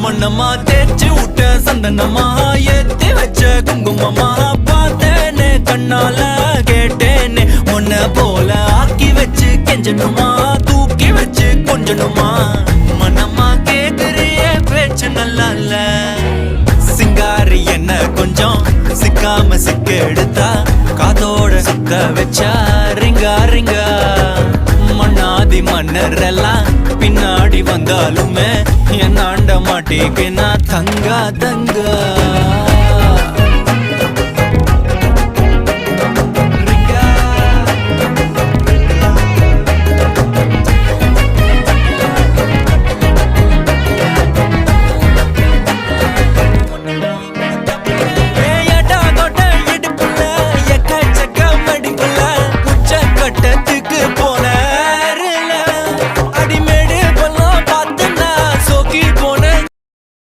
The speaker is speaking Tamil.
மண்ணம்மா தேய்ச்சி விட்ட சந்தனமா ஏத்தி வச்ச குங்குமமா பார்த்தேனே கண்ணால கேட்டேனே உன்ன போல ஆக்கி வச்சு கெஞ்சணுமா தூக்கி வச்சு கொஞ்சணுமா மனமா கேக்குறிய பேச்சு நல்லா இல்ல சிங்காரி என்ன கொஞ்சம் சிக்காம சிக்க எடுத்தா காதோட சுத்த வச்சா ரிங்கா ரிங்கா மண்ணாதி மன்னர் எல்லாம் பின்னாடி வந்தாலுமே என் ஆண்ட மாட்டேக்கு நான் தங்கா தங்கா